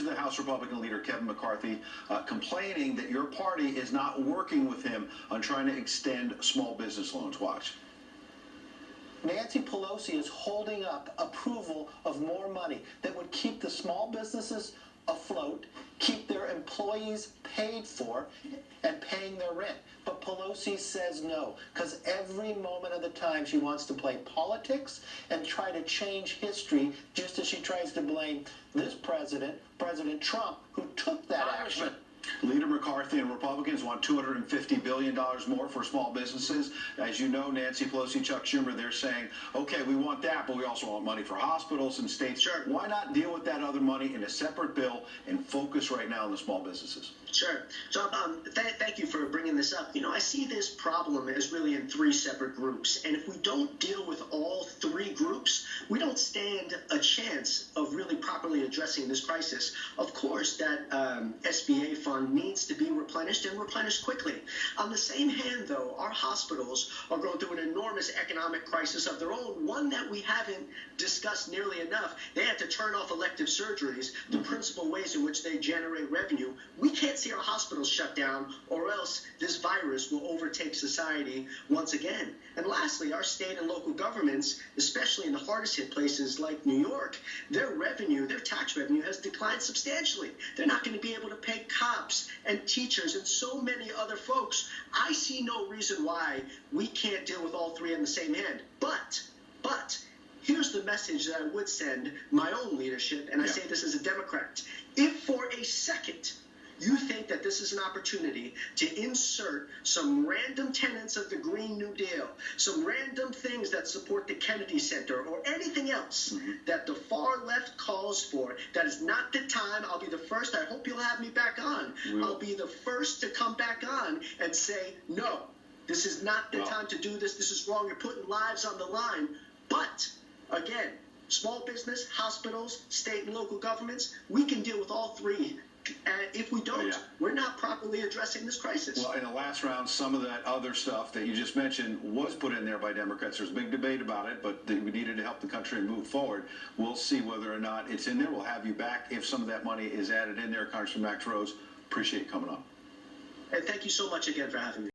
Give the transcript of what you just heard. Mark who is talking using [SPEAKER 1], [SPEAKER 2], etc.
[SPEAKER 1] of the House Republican leader, Kevin McCarthy, complaining that your party is not working with him on trying to extend small business loans. Watch.
[SPEAKER 2] Nancy Pelosi is holding up approval of more money that would keep the small businesses afloat, keep their employees paid for, and paying their rent. But Pelosi says no, because every moment of the time she wants to play politics and try to change history, just as she tries to blame this president, President Trump, who took that action.
[SPEAKER 1] Leader McCarthy and Republicans want $250 billion more for small businesses. As you know, Nancy Pelosi, Chuck Schumer, they're saying, okay, we want that, but we also want money for hospitals and states.
[SPEAKER 3] Sure.
[SPEAKER 1] Why not deal with that other money in a separate bill and focus right now on the small businesses?
[SPEAKER 3] Sure. So thank you for bringing this up. You know, I see this problem as really in three separate groups. And if we don't deal with all three groups, we don't stand a chance of really properly addressing this crisis. Of course, that SBA fund needs to be replenished and replenished quickly. On the same hand, though, our hospitals are going through an enormous economic crisis of their own, one that we haven't discussed nearly enough. They had to turn off elective surgeries, the principal ways in which they generate revenue. We can't see our hospitals shut down, or else this virus will overtake society once again. And lastly, our state and local governments, especially in the hardest hit places like New York, their revenue, their tax revenue has declined substantially. They're not going to be able to pay cops and teachers and so many other folks. I see no reason why we can't deal with all three in the same hand. But here's the message that I would send my own leadership, and I say this as a Democrat. If for a second you think that this is an opportunity to insert some random tenets of the Green New Deal, some random things that support the Kennedy Center, or anything else that the far left calls for, that is not the time. I'll be the first. I hope you'll have me back on. I'll be the first to come back on and say, no, this is not the time to do this. This is wrong. You're putting lives on the line. But, again, small business, hospitals, state and local governments, we can deal with all three. And if we don't, we're not properly addressing this crisis.
[SPEAKER 1] Well, in the last round, some of that other stuff that you just mentioned was put in there by Democrats. There's a big debate about it, but we needed to help the country move forward. We'll see whether or not it's in there. We'll have you back if some of that money is added in there. Congressman Matt Rose, appreciate you coming on.
[SPEAKER 3] And thank you so much again for having me.